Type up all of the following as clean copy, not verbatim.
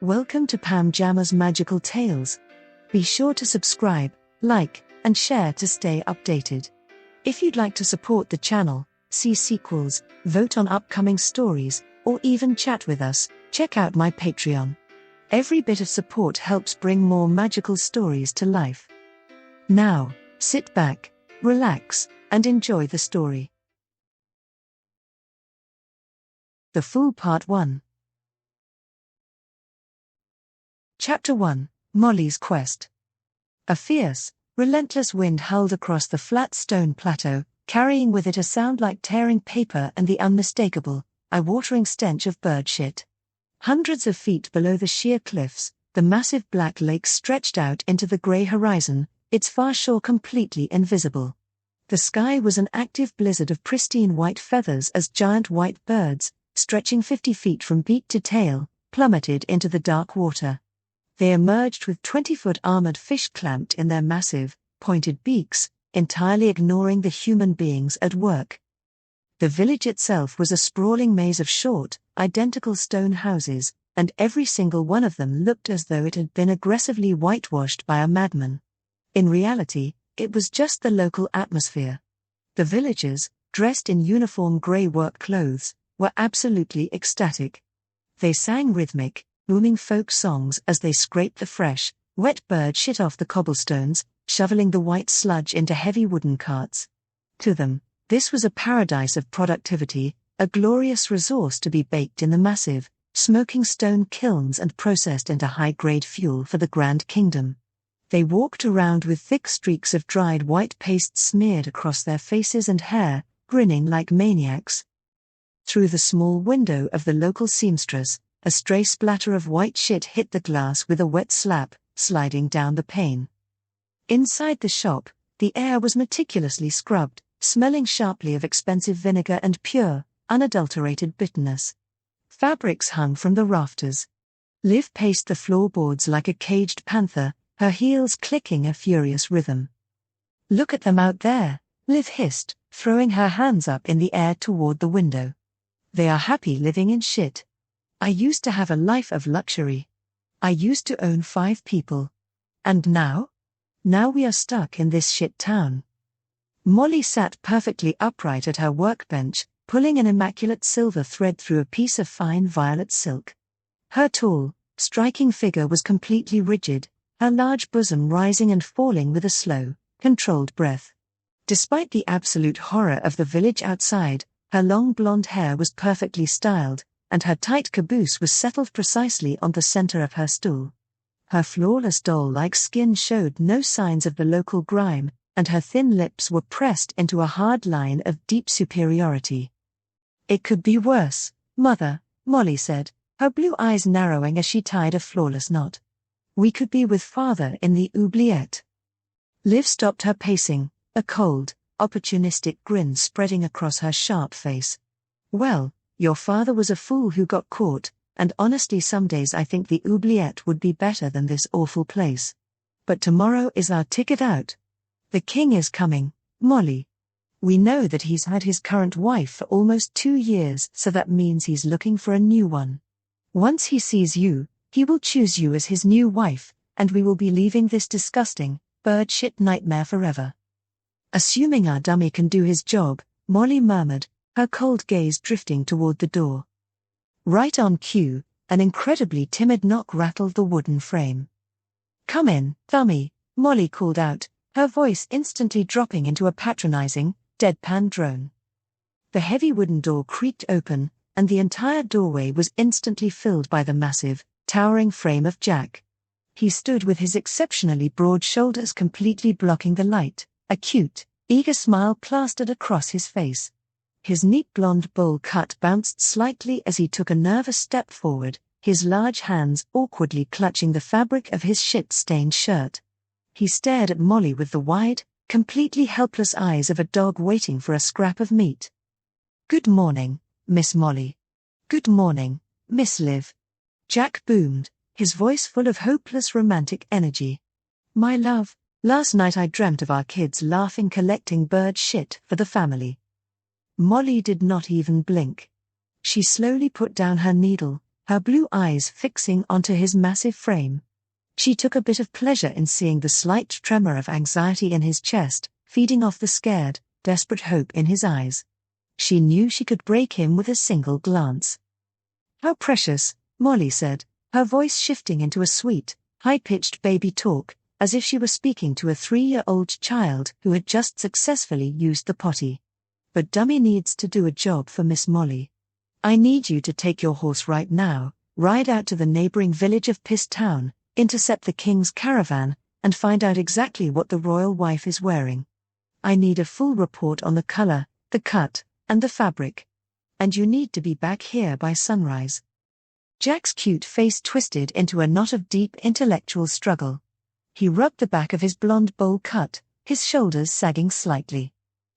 Welcome to Pam Jammer's Magical Tales. Be sure to subscribe, like, and share to stay updated. If you'd like to support the channel, see sequels, vote on upcoming stories, or even chat with us, check out my Patreon. Every bit of support helps bring more magical stories to life. Now, sit back, relax, and enjoy the story. The Fool Part 1. Chapter 1, Molly's Quest. A fierce, relentless wind howled across the flat stone plateau, carrying with it a sound like tearing paper and the unmistakable, eye-watering stench of bird shit. Hundreds of feet below the sheer cliffs, the massive black lake stretched out into the grey horizon, its far shore completely invisible. The sky was an active blizzard of pristine white feathers as giant white birds, stretching 50 feet from beak to tail, plummeted into the dark water. They emerged with 20-foot armored fish clamped in their massive, pointed beaks, entirely ignoring the human beings at work. The village itself was a sprawling maze of short, identical stone houses, and every single one of them looked as though it had been aggressively whitewashed by a madman. In reality, it was just the local atmosphere. The villagers, dressed in uniform grey work clothes, were absolutely ecstatic. They sang rhythmic, booming folk songs as they scraped the fresh, wet bird shit off the cobblestones, shoveling the white sludge into heavy wooden carts. To them, this was a paradise of productivity, a glorious resource to be baked in the massive, smoking stone kilns and processed into high-grade fuel for the Grand Kingdom. They walked around with thick streaks of dried white paste smeared across their faces and hair, grinning like maniacs. Through the small window of the local seamstress, a stray splatter of white shit hit the glass with a wet slap, sliding down the pane. Inside the shop, the air was meticulously scrubbed, smelling sharply of expensive vinegar and pure, unadulterated bitterness. Fabrics hung from the rafters. Liv paced the floorboards like a caged panther, her heels clicking a furious rhythm. "Look at them out there," Liv hissed, throwing her hands up in the air toward the window. "They are happy living in shit. I used to have a life of luxury. I used to own 5 people. And now? Now we are stuck in this shit town." Molly sat perfectly upright at her workbench, pulling an immaculate silver thread through a piece of fine violet silk. Her tall, striking figure was completely rigid, her large bosom rising and falling with a slow, controlled breath. Despite the absolute horror of the village outside, her long blonde hair was perfectly styled, and her tight caboose was settled precisely on the center of her stool. Her flawless doll-like skin showed no signs of the local grime, and her thin lips were pressed into a hard line of deep superiority. "It could be worse, Mother," Molly said, her blue eyes narrowing as she tied a flawless knot. "We could be with Father in the oubliette." Liv stopped her pacing, a cold, opportunistic grin spreading across her sharp face. "Well, your father was a fool who got caught, and honestly some days I think the oubliette would be better than this awful place. But tomorrow is our ticket out. The king is coming, Molly. We know that he's had his current wife for almost 2 years, so that means he's looking for a new one. Once he sees you, he will choose you as his new wife, and we will be leaving this disgusting, bird shit nightmare forever." "Assuming our dummy can do his job," Molly murmured, her cold gaze drifting toward the door. Right on cue, an incredibly timid knock rattled the wooden frame. "Come in, dummy," Molly called out, her voice instantly dropping into a patronizing, deadpan drone. The heavy wooden door creaked open, and the entire doorway was instantly filled by the massive, towering frame of Jack. He stood with his exceptionally broad shoulders completely blocking the light, a cute, eager smile plastered across his face. His neat blonde bowl cut bounced slightly as he took a nervous step forward, his large hands awkwardly clutching the fabric of his shit-stained shirt. He stared at Molly with the wide, completely helpless eyes of a dog waiting for a scrap of meat. "Good morning, Miss Molly." "Good morning, Miss Liv." Jack boomed, his voice full of hopeless romantic energy. "My love, last night I dreamt of our kids laughing collecting bird shit for the family." Molly did not even blink. She slowly put down her needle, her blue eyes fixing onto his massive frame. She took a bit of pleasure in seeing the slight tremor of anxiety in his chest, feeding off the scared, desperate hope in his eyes. She knew she could break him with a single glance. "How precious," Molly said, her voice shifting into a sweet, high-pitched baby talk, as if she were speaking to a 3-year-old child who had just successfully used the potty. "But Dummy needs to do a job for Miss Molly. I need you to take your horse right now, ride out to the neighboring village of Piss Town, intercept the king's caravan, and find out exactly what the royal wife is wearing. I need a full report on the color, the cut, and the fabric. And you need to be back here by sunrise." Jack's cute face twisted into a knot of deep intellectual struggle. He rubbed the back of his blonde bowl cut, his shoulders sagging slightly.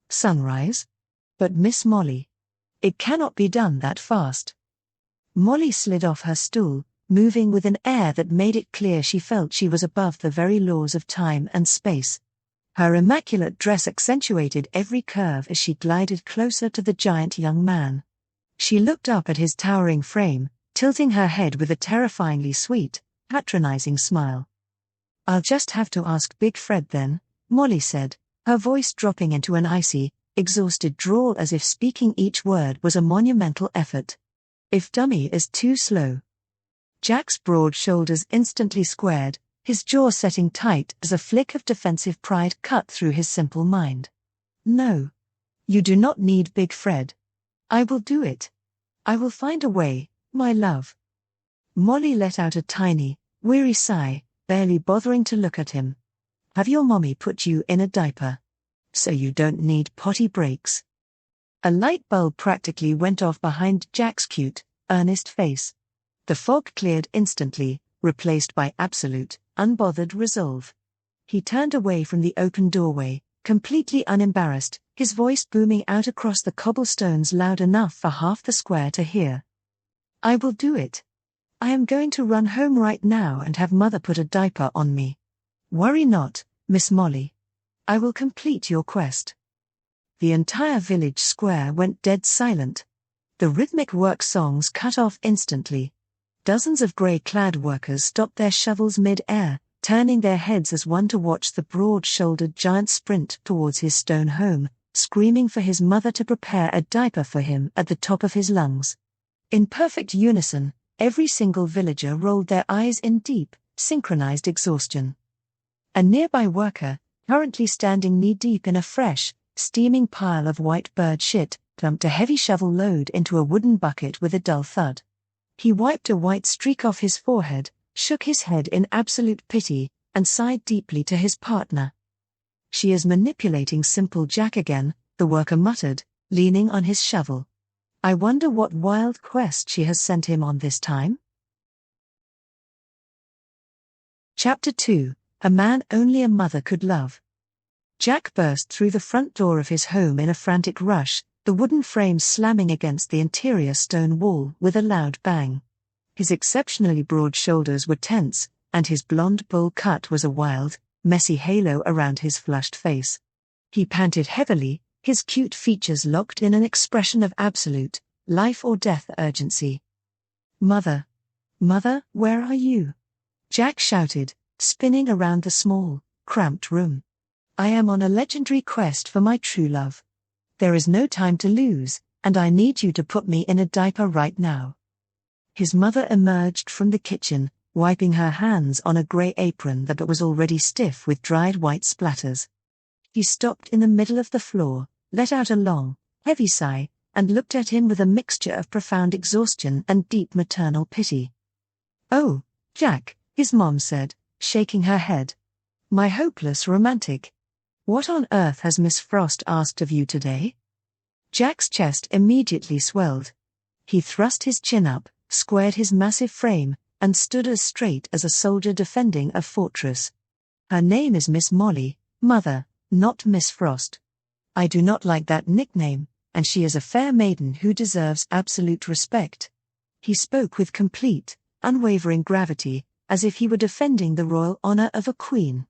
"Sunrise? But Miss Molly. It cannot be done that fast." Molly slid off her stool, moving with an air that made it clear she felt she was above the very laws of time and space. Her immaculate dress accentuated every curve as she glided closer to the giant young man. She looked up at his towering frame, tilting her head with a terrifyingly sweet, patronizing smile. "I'll just have to ask Big Fred then," Molly said, her voice dropping into an icy, exhausted drawl as if speaking each word was a monumental effort. "If Dummy is too slow." Jack's broad shoulders instantly squared, his jaw setting tight as a flick of defensive pride cut through his simple mind. "No. You do not need Big Fred. I will do it. I will find a way, my love." Molly let out a tiny, weary sigh, barely bothering to look at him. "Have your mommy put you in a diaper? So you don't need potty breaks?" A light bulb practically went off behind Jack's cute, earnest face. The fog cleared instantly, replaced by absolute, unbothered resolve. He turned away from the open doorway, completely unembarrassed, his voice booming out across the cobblestones loud enough for half the square to hear. "I will do it. I am going to run home right now and have Mother put a diaper on me. Worry not, Miss Molly. I will complete your quest." The entire village square went dead silent. The rhythmic work songs cut off instantly. Dozens of grey-clad workers stopped their shovels mid-air, turning their heads as one to watch the broad-shouldered giant sprint towards his stone home, screaming for his mother to prepare a diaper for him at the top of his lungs. In perfect unison, every single villager rolled their eyes in deep, synchronized exhaustion. A nearby worker, currently standing knee-deep in a fresh, steaming pile of white bird shit, dumped a heavy shovel load into a wooden bucket with a dull thud. He wiped a white streak off his forehead, shook his head in absolute pity, and sighed deeply to his partner. "She is manipulating simple Jack again," the worker muttered, leaning on his shovel. "I wonder what wild quest she has sent him on this time?" Chapter 2: A Man Only a Mother Could Love. Jack burst through the front door of his home in a frantic rush, the wooden frame slamming against the interior stone wall with a loud bang. His exceptionally broad shoulders were tense, and his blonde bowl cut was a wild, messy halo around his flushed face. He panted heavily, his cute features locked in an expression of absolute, life-or-death urgency. "Mother! Mother, where are you?" Jack shouted, spinning around the small, cramped room. "I am on a legendary quest for my true love. There is no time to lose, and I need you to put me in a diaper right now." His mother emerged from the kitchen, wiping her hands on a grey apron that was already stiff with dried white splatters. He stopped in the middle of the floor, let out a long, heavy sigh, and looked at him with a mixture of profound exhaustion and deep maternal pity. "Oh, Jack," his mom said, shaking her head. "My hopeless romantic. What on earth has Miss Frost asked of you today?" Jack's chest immediately swelled. He thrust his chin up, squared his massive frame, and stood as straight as a soldier defending a fortress. "Her name is Miss Molly, Mother, not Miss Frost. I do not like that nickname, and she is a fair maiden who deserves absolute respect." He spoke with complete, unwavering gravity, as if he were defending the royal honor of a queen.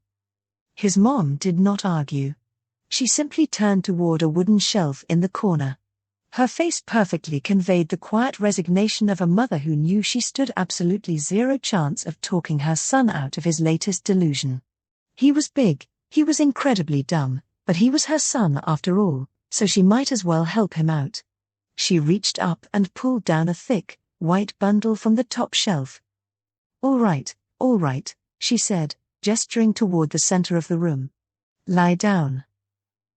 His mom did not argue. She simply turned toward a wooden shelf in the corner. Her face perfectly conveyed the quiet resignation of a mother who knew she stood absolutely zero chance of talking her son out of his latest delusion. He was big, he was incredibly dumb, but he was her son after all, so she might as well help him out. She reached up and pulled down a thick, white bundle from the top shelf. All right, she said, gesturing toward the center of the room. Lie down.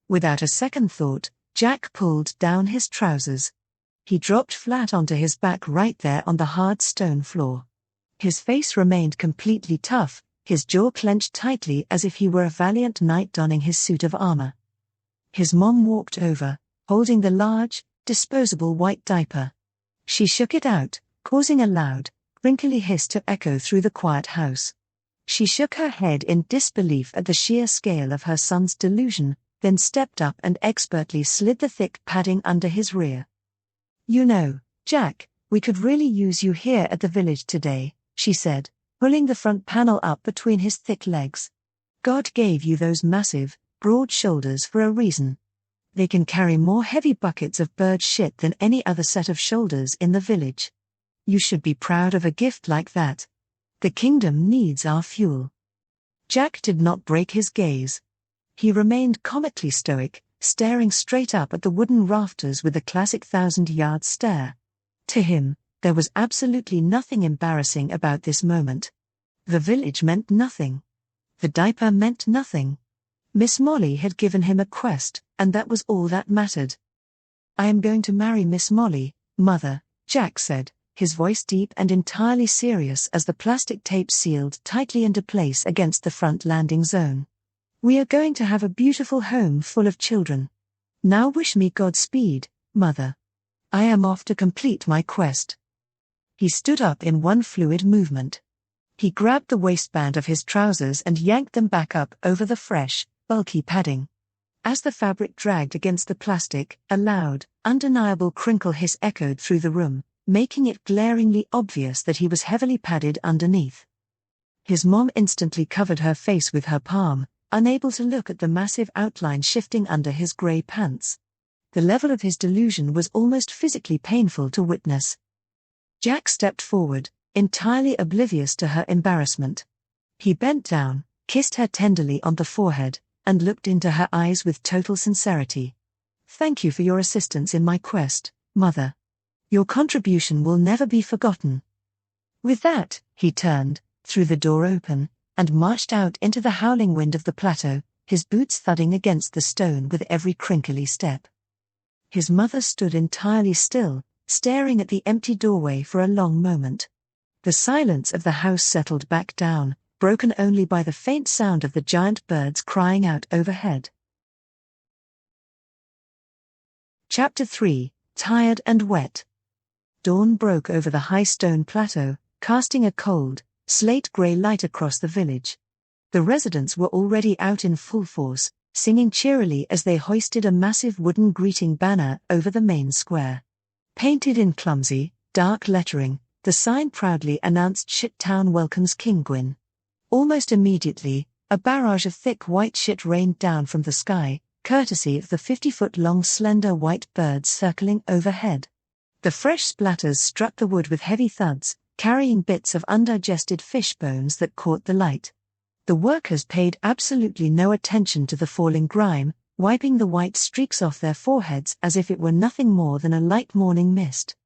Without a second thought, Jack pulled down his trousers. He dropped flat onto his back right there on the hard stone floor. His face remained completely tough, his jaw clenched tightly as if he were a valiant knight donning his suit of armor. His mom walked over, holding the large, disposable white diaper. She shook it out, causing a loud, crinkly hiss to echo through the quiet house. She shook her head in disbelief at the sheer scale of her son's delusion, then stepped up and expertly slid the thick padding under his rear. You know, Jack, we could really use you here at the village today, she said, pulling the front panel up between his thick legs. God gave you those massive, broad shoulders for a reason. They can carry more heavy buckets of bird shit than any other set of shoulders in the village. You should be proud of a gift like that. The kingdom needs our fuel. Jack did not break his gaze. He remained comically stoic, staring straight up at the wooden rafters with the classic 1,000-yard stare. To him, there was absolutely nothing embarrassing about this moment. The village meant nothing. The diaper meant nothing. Miss Molly had given him a quest, and that was all that mattered. I am going to marry Miss Molly, Mother, Jack said, his voice deep and entirely serious as the plastic tape sealed tightly into place against the front landing zone. We are going to have a beautiful home full of children. Now wish me Godspeed, Mother. I am off to complete my quest. He stood up in one fluid movement. He grabbed the waistband of his trousers and yanked them back up over the fresh, bulky padding. As the fabric dragged against the plastic, a loud, undeniable crinkle hiss echoed through the room, making it glaringly obvious that he was heavily padded underneath. His mom instantly covered her face with her palm, unable to look at the massive outline shifting under his gray pants. The level of his delusion was almost physically painful to witness. Jack stepped forward, entirely oblivious to her embarrassment. He bent down, kissed her tenderly on the forehead, and looked into her eyes with total sincerity. Thank you for your assistance in my quest, Mother. Your contribution will never be forgotten. With that, he turned, threw the door open, and marched out into the howling wind of the plateau, his boots thudding against the stone with every crinkly step. His mother stood entirely still, staring at the empty doorway for a long moment. The silence of the house settled back down, broken only by the faint sound of the giant birds crying out overhead. Chapter 3, Tired and Wet. Dawn broke over the high stone plateau, casting a cold, slate-grey light across the village. The residents were already out in full force, singing cheerily as they hoisted a massive wooden greeting banner over the main square. Painted in clumsy, dark lettering, the sign proudly announced "Shittown welcomes King Gwynn." Almost immediately, a barrage of thick white shit rained down from the sky, courtesy of the 50-foot-long slender white birds circling overhead. The fresh splatters struck the wood with heavy thuds, carrying bits of undigested fish bones that caught the light. The workers paid absolutely no attention to the falling grime, wiping the white streaks off their foreheads as if it were nothing more than a light morning mist.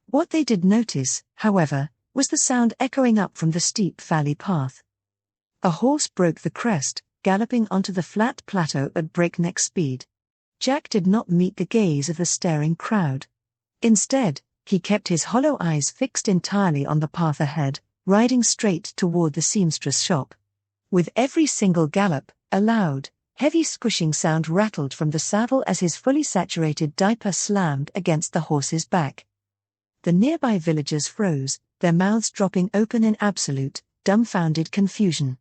What they did notice, however, was the sound echoing up from the steep valley path. A horse broke the crest, galloping onto the flat plateau at breakneck speed. Jack did not meet the gaze of the staring crowd. Instead, he kept his hollow eyes fixed entirely on the path ahead, riding straight toward the seamstress shop. With every single gallop, a loud, heavy squishing sound rattled from the saddle as his fully saturated diaper slammed against the horse's back. The nearby villagers froze, their mouths dropping open in absolute, dumbfounded confusion.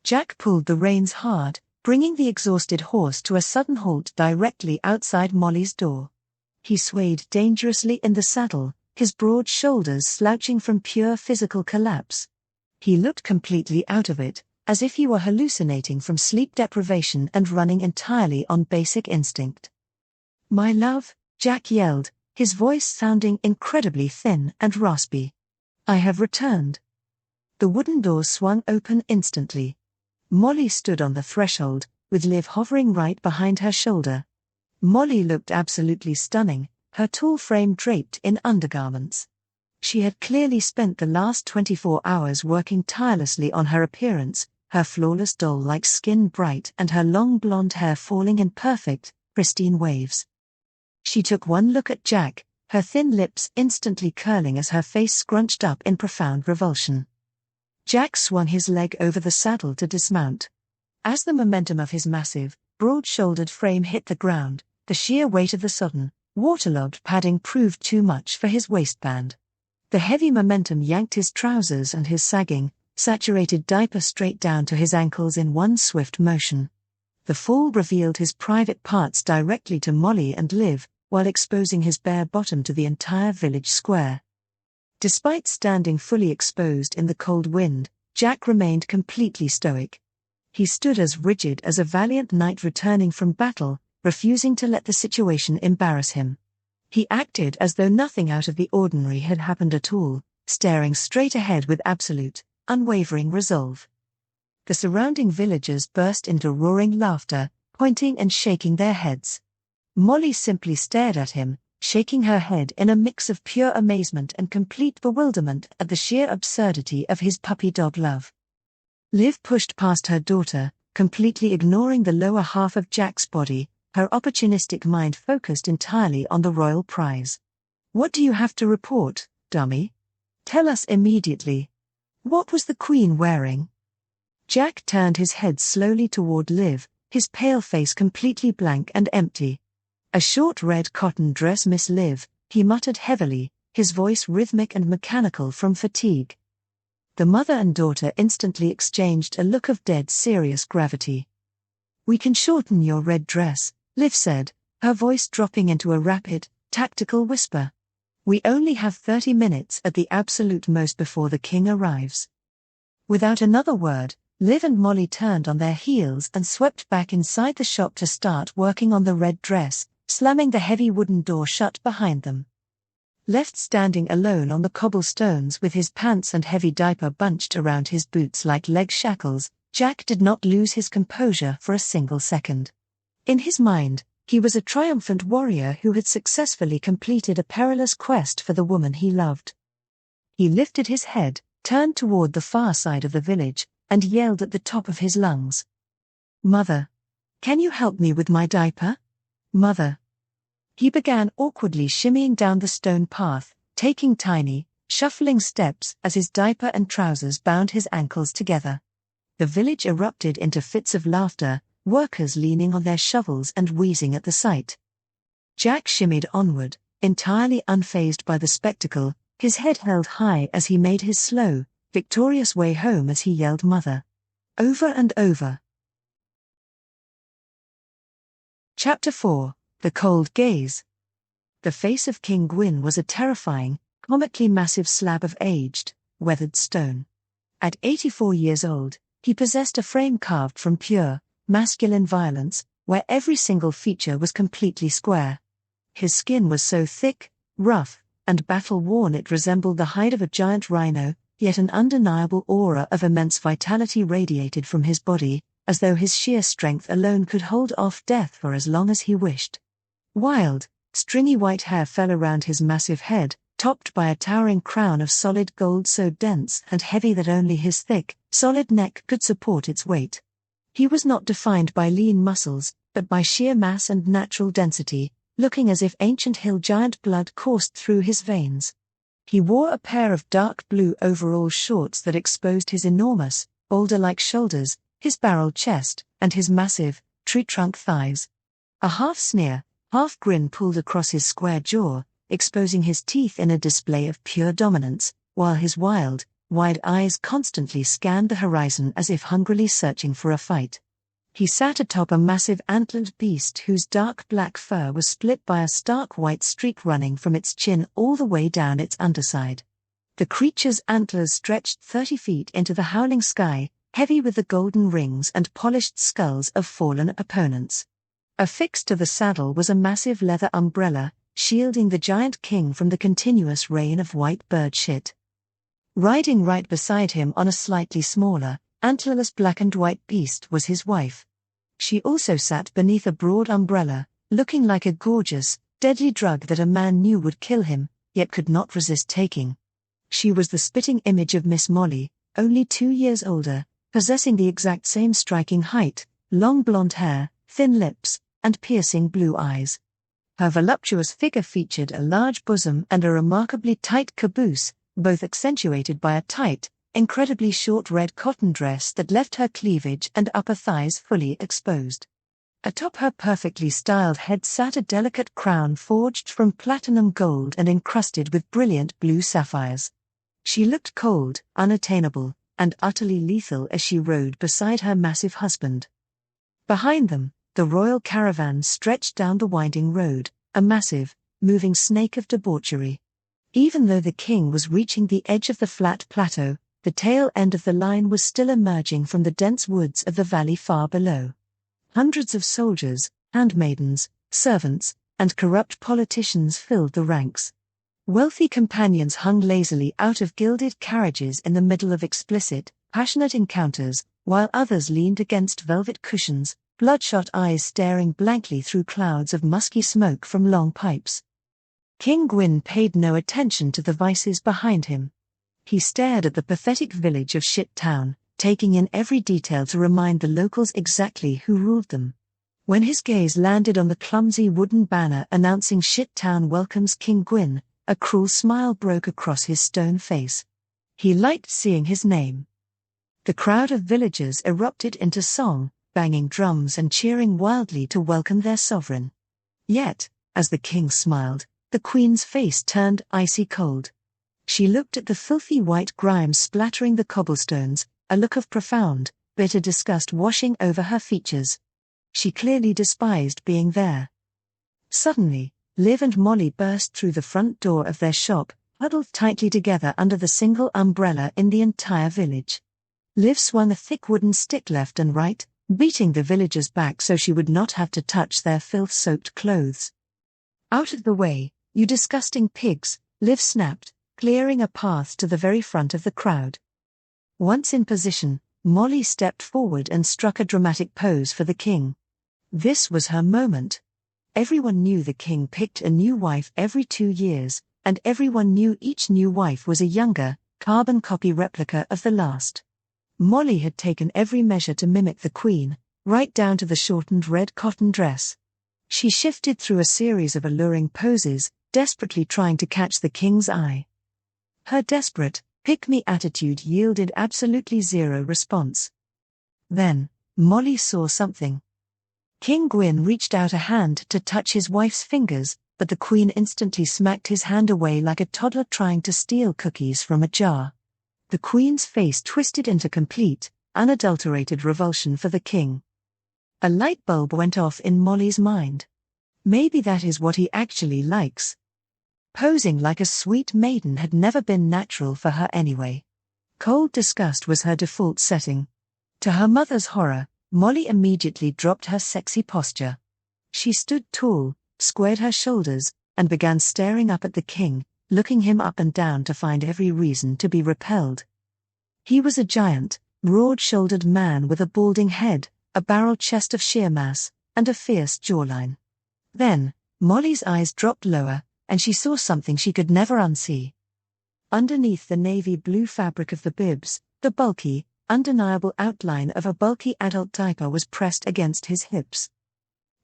Jack pulled the reins hard, bringing the exhausted horse to a sudden halt directly outside Molly's door. He swayed dangerously in the saddle, his broad shoulders slouching from pure physical collapse. He looked completely out of it, as if he were hallucinating from sleep deprivation and running entirely on basic instinct. "My love," Jack yelled, his voice sounding incredibly thin and raspy. "I have returned." The wooden door swung open instantly. Molly stood on the threshold, with Liv hovering right behind her shoulder. Molly looked absolutely stunning, her tall frame draped in undergarments. She had clearly spent the last 24 hours working tirelessly on her appearance, her flawless doll-like skin bright and her long blonde hair falling in perfect, pristine waves. She took one look at Jack, her thin lips instantly curling as her face scrunched up in profound revulsion. Jack swung his leg over the saddle to dismount. As the momentum of his massive, broad-shouldered frame hit the ground, the sheer weight of the sodden, waterlogged padding proved too much for his waistband. The heavy momentum yanked his trousers and his sagging, saturated diaper straight down to his ankles in one swift motion. The fall revealed his private parts directly to Molly and Liv, while exposing his bare bottom to the entire village square. Despite standing fully exposed in the cold wind, Jack remained completely stoic. He stood as rigid as a valiant knight returning from battle, refusing to let the situation embarrass him. He acted as though nothing out of the ordinary had happened at all, staring straight ahead with absolute, unwavering resolve. The surrounding villagers burst into roaring laughter, pointing and shaking their heads. Molly simply stared at him, shaking her head in a mix of pure amazement and complete bewilderment at the sheer absurdity of his puppy-dog love. Liv pushed past her daughter, completely ignoring the lower half of Jack's body, her opportunistic mind focused entirely on the royal prize. "What do you have to report, dummy? Tell us immediately. What was the Queen wearing?" Jack turned his head slowly toward Liv, his pale face completely blank and empty. "A short red cotton dress, Miss Liv," he muttered heavily, his voice rhythmic and mechanical from fatigue. The mother and daughter instantly exchanged a look of dead serious gravity. "We can shorten your red dress," Liv said, her voice dropping into a rapid, tactical whisper. "We only have 30 minutes at the absolute most before the king arrives." Without another word, Liv and Molly turned on their heels and swept back inside the shop to start working on the red dress, slamming the heavy wooden door shut behind them. Left standing alone on the cobblestones with his pants and heavy diaper bunched around his boots like leg shackles, Jack did not lose his composure for a single second. In his mind, he was a triumphant warrior who had successfully completed a perilous quest for the woman he loved. He lifted his head, turned toward the far side of the village, and yelled at the top of his lungs. "Mother! Can you help me with my diaper? Mother!" He began awkwardly shimmying down the stone path, taking tiny, shuffling steps as his diaper and trousers bound his ankles together. The village erupted into fits of laughter, workers leaning on their shovels and wheezing at the sight. Jack shimmied onward, entirely unfazed by the spectacle, his head held high as he made his slow, victorious way home as he yelled "Mother!" over and over. Chapter 4: The Cold Gaze. The face of King Gwynn was a terrifying, comically massive slab of aged, weathered stone. At 84 years old, he possessed a frame carved from pure, masculine violence, where every single feature was completely square. His skin was so thick, rough, and battle-worn it resembled the hide of a giant rhino, yet an undeniable aura of immense vitality radiated from his body, as though his sheer strength alone could hold off death for as long as he wished. Wild, stringy white hair fell around his massive head, topped by a towering crown of solid gold so dense and heavy that only his thick, solid neck could support its weight. He was not defined by lean muscles, but by sheer mass and natural density, looking as if ancient hill giant blood coursed through his veins. He wore a pair of dark blue overall shorts that exposed his enormous, boulder-like shoulders, his barrel chest, and his massive, tree-trunk thighs. A half-sneer, half-grin pulled across his square jaw, exposing his teeth in a display of pure dominance, while his wild, wide eyes constantly scanned the horizon as if hungrily searching for a fight. He sat atop a massive antlered beast whose dark black fur was split by a stark white streak running from its chin all the way down its underside. The creature's antlers stretched 30 feet into the howling sky, heavy with the golden rings and polished skulls of fallen opponents. Affixed to the saddle was a massive leather umbrella, shielding the giant king from the continuous rain of white bird shit. Riding right beside him on a slightly smaller, antlerless black and white beast was his wife. She also sat beneath a broad umbrella, looking like a gorgeous, deadly drug that a man knew would kill him, yet could not resist taking. She was the spitting image of Miss Molly, only 2 years older, possessing the exact same striking height, long blonde hair, thin lips, and piercing blue eyes. Her voluptuous figure featured a large bosom and a remarkably tight caboose, both accentuated by a tight, incredibly short red cotton dress that left her cleavage and upper thighs fully exposed. Atop her perfectly styled head sat a delicate crown forged from platinum gold and encrusted with brilliant blue sapphires. She looked cold, unattainable, and utterly lethal as she rode beside her massive husband. Behind them, the royal caravan stretched down the winding road, a massive, moving snake of debauchery. Even though the king was reaching the edge of the flat plateau, the tail end of the line was still emerging from the dense woods of the valley far below. Hundreds of soldiers, handmaidens, servants, and corrupt politicians filled the ranks. Wealthy companions hung lazily out of gilded carriages in the middle of explicit, passionate encounters, while others leaned against velvet cushions, bloodshot eyes staring blankly through clouds of musky smoke from long pipes. King Gwynn paid no attention to the vices behind him. He stared at the pathetic village of Shit Town, taking in every detail to remind the locals exactly who ruled them. When his gaze landed on the clumsy wooden banner announcing Shit Town welcomes King Gwynn, a cruel smile broke across his stone face. He liked seeing his name. The crowd of villagers erupted into song, banging drums and cheering wildly to welcome their sovereign. Yet, as the king smiled, the queen's face turned icy cold. She looked at the filthy white grime splattering the cobblestones, a look of profound, bitter disgust washing over her features. She clearly despised being there. Suddenly, Liv and Molly burst through the front door of their shop, huddled tightly together under the single umbrella in the entire village. Liv swung a thick wooden stick left and right, beating the villagers back so she would not have to touch their filth-soaked clothes. "Out of the way, you disgusting pigs," Liv snapped, clearing a path to the very front of the crowd. Once in position, Molly stepped forward and struck a dramatic pose for the king. This was her moment. Everyone knew the king picked a new wife every 2 years, and everyone knew each new wife was a younger, carbon copy replica of the last. Molly had taken every measure to mimic the queen, right down to the shortened red cotton dress. She shifted through a series of alluring poses, desperately trying to catch the king's eye. Her desperate, pick-me attitude yielded absolutely zero response. Then, Molly saw something. King Gwynn reached out a hand to touch his wife's fingers, but the queen instantly smacked his hand away like a toddler trying to steal cookies from a jar. The queen's face twisted into complete, unadulterated revulsion for the king. A light bulb went off in Molly's mind. Maybe that is what he actually likes. Posing like a sweet maiden had never been natural for her anyway. Cold disgust was her default setting. To her mother's horror, Molly immediately dropped her sexy posture. She stood tall, squared her shoulders, and began staring up at the king, looking him up and down to find every reason to be repelled. He was a giant, broad-shouldered man with a balding head, a barrel chest of sheer mass, and a fierce jawline. Then, Molly's eyes dropped lower, and she saw something she could never unsee. Underneath the navy blue fabric of the bibs, the bulky, undeniable outline of a bulky adult diaper was pressed against his hips.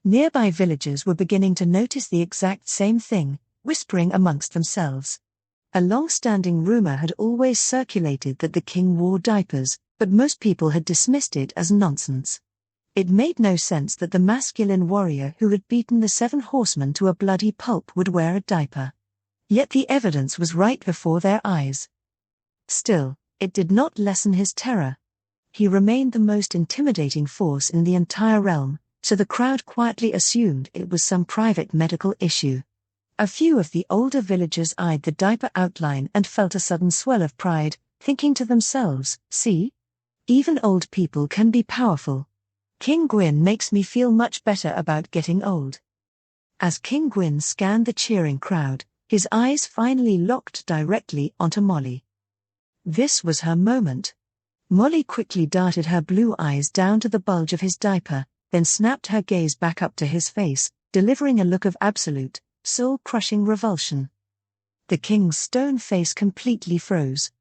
Nearby villagers were beginning to notice the exact same thing, whispering amongst themselves. A long-standing rumor had always circulated that the king wore diapers, but most people had dismissed it as nonsense. It made no sense that the masculine warrior who had beaten the 7 horsemen to a bloody pulp would wear a diaper. Yet the evidence was right before their eyes. Still, it did not lessen his terror. He remained the most intimidating force in the entire realm, so the crowd quietly assumed it was some private medical issue. A few of the older villagers eyed the diaper outline and felt a sudden swell of pride, thinking to themselves, "See? Even old people can be powerful. King Gwyn makes me feel much better about getting old." As King Gwynn scanned the cheering crowd, his eyes finally locked directly onto Molly. This was her moment. Molly quickly darted her blue eyes down to the bulge of his diaper, then snapped her gaze back up to his face, delivering a look of absolute, soul-crushing revulsion. The king's stone face completely froze.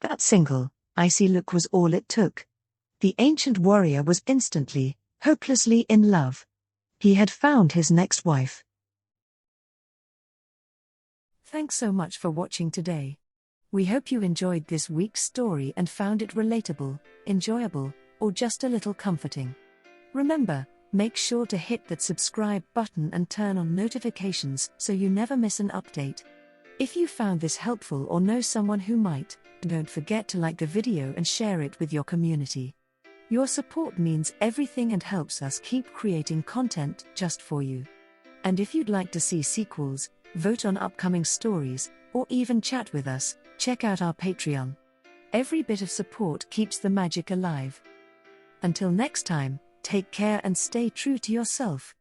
That single, icy look was all it took. The ancient warrior was instantly, hopelessly in love. He had found his next wife. Thanks so much for watching today. We hope you enjoyed this week's story and found it relatable, enjoyable, or just a little comforting. Remember, make sure to hit that subscribe button and turn on notifications so you never miss an update. If you found this helpful or know someone who might, don't forget to like the video and share it with your community. Your support means everything and helps us keep creating content just for you. And if you'd like to see sequels, vote on upcoming stories, or even chat with us, check out our Patreon. Every bit of support keeps the magic alive. Until next time, take care and stay true to yourself.